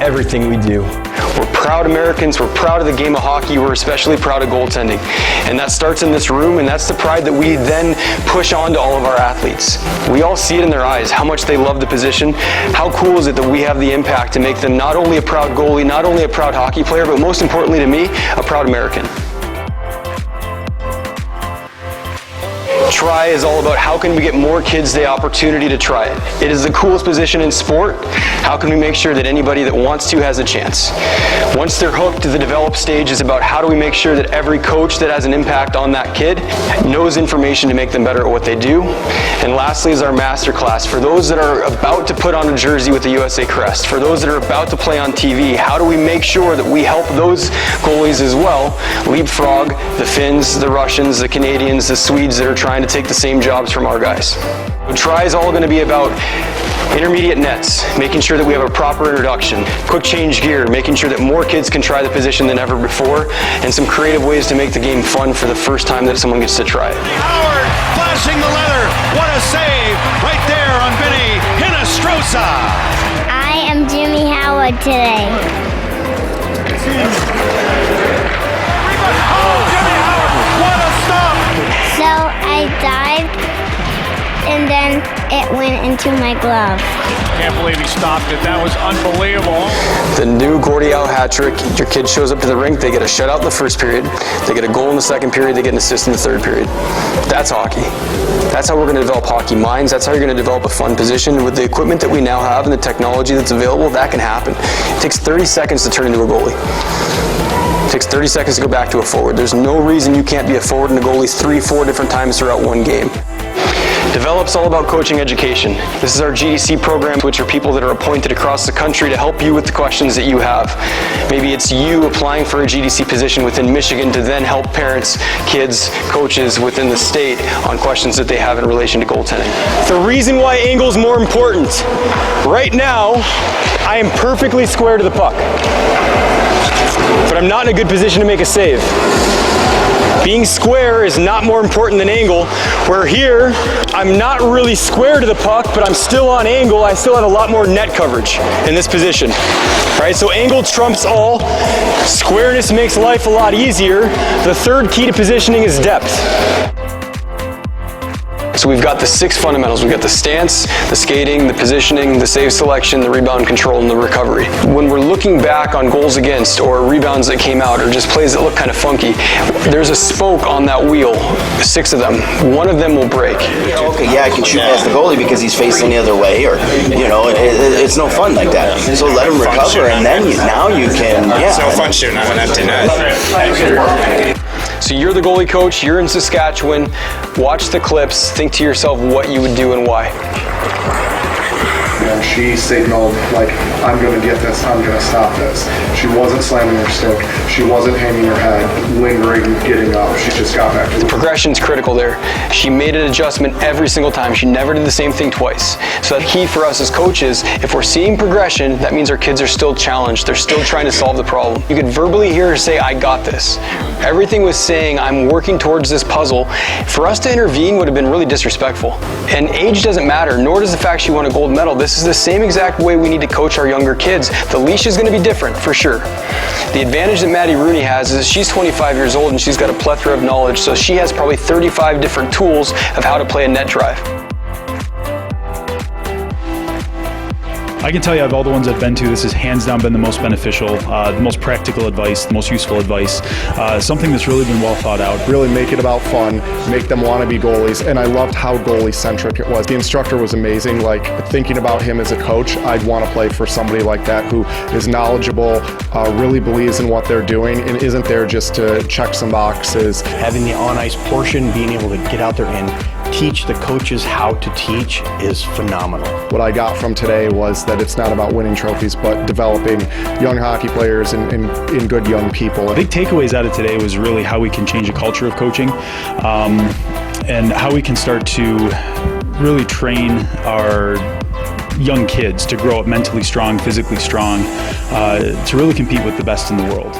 everything we do. We're proud Americans, we're proud of the game of hockey, we're especially proud of goaltending. And that starts in this room, and that's the pride that we then push on to all of our athletes. We all see it in their eyes, how much they love the position. How cool is it that we have the impact to make them not only a proud goalie, not only a proud hockey player, but most importantly to me, a proud American. Try is all about how can we get more kids the opportunity to try it. It is the coolest position in sport. How can we make sure that anybody that wants to has a chance? Once they're hooked, the develop stage is about how do we make sure that every coach that has an impact on that kid knows information to make them better at what they do. And lastly is our master class. For those that are about to put on a jersey with the USA crest, for those that are about to play on TV, how do we make sure that we help those goalies as well leapfrog the Finns, the Russians, the Canadians, the Swedes that are trying to take the same jobs from our guys. Try is all going to be about intermediate nets, making sure that we have a proper introduction, quick change gear, making sure that more kids can try the position than ever before, and some creative ways to make the game fun for the first time that someone gets to try it. Howard flashing the leather. What a save right there on Vinny Hinostroza. I am Jimmy Howard today. Oh, Jimmy Howard, what a stop. So I dived and then it went into my glove. Can't believe he stopped it. That was unbelievable. The new Gordie Howe hat trick, your kid shows up to the rink, they get a shutout in the first period, they get a goal in the second period, they get an assist in the third period. That's hockey. That's how we're going to develop hockey minds. That's how you're going to develop a fun position. With the equipment that we now have and the technology that's available, that can happen. It takes 30 seconds to turn into a goalie. It takes 30 seconds to go back to a forward. There's no reason you can't be a forward and a goalie 3-4 different times throughout one game. Develop's all about coaching education. This is our GDC program, which are people that are appointed across the country to help you with the questions that you have. Maybe it's you applying for a GDC position within Michigan to then help parents, kids, coaches within the state on questions that they have in relation to goaltending. The reason why angle's more important. Right now, I am perfectly square to the puck, but I'm not in a good position to make a save. Being square is not more important than angle, where here, I'm not really square to the puck, but I'm still on angle. I still have a lot more net coverage in this position. Right, so angle trumps all. Squareness makes life a lot easier. The third key to positioning is depth. So we've got the 6 fundamentals. We've got the stance, the skating, the positioning, the save selection, the rebound control, and the recovery. When we're looking back on goals against or rebounds that came out or just plays that look kind of funky, there's a spoke on that wheel, 6 of them. One of them will break. Okay, yeah, I can shoot past the goalie because he's facing the other way, or, you know, it's no fun like that. So let him recover, and then now you can, yeah. It's no fun shooting on an empty net. So you're the goalie coach, you're in Saskatchewan, watch the clips, think to yourself what you would do and why. And she signaled, like, I'm going to get this, I'm going to stop this. She wasn't slamming her stick, she wasn't hanging her head, lingering, getting up, she just got back to the progression's critical there. She made an adjustment every single time. She never did the same thing twice. So the key for us as coaches, if we're seeing progression, that means our kids are still challenged. They're still trying to solve the problem. You could verbally hear her say, I got this. Everything was saying, I'm working towards this puzzle. For us to intervene would have been really disrespectful. And age doesn't matter, nor does the fact she won a gold medal. This is the same exact way we need to coach our younger kids. The leash is going to be different, for sure. The advantage that Maddie Rooney has is she's 25 years old and she's got a plethora of knowledge, so she has probably 35 different tools of how to play a net drive. I can tell you, of all the ones I've been to, this has hands down been the most beneficial, the most practical advice, the most useful advice, something that's really been well thought out. really make it about fun, make them want to be goalies, and I loved how goalie-centric it was. The instructor was amazing. Like, thinking about him as a coach, I'd want to play for somebody like that who is knowledgeable, really believes in what they're doing, and isn't there just to check some boxes. Having the on-ice portion, being able to get out there and teach the coaches how to teach is phenomenal. What I got from today was that it's not about winning trophies, but developing young hockey players and good young people. Big takeaways out of today was really how we can change a culture of coaching, and how we can start to really train our young kids to grow up mentally strong, physically strong, to really compete with the best in the world.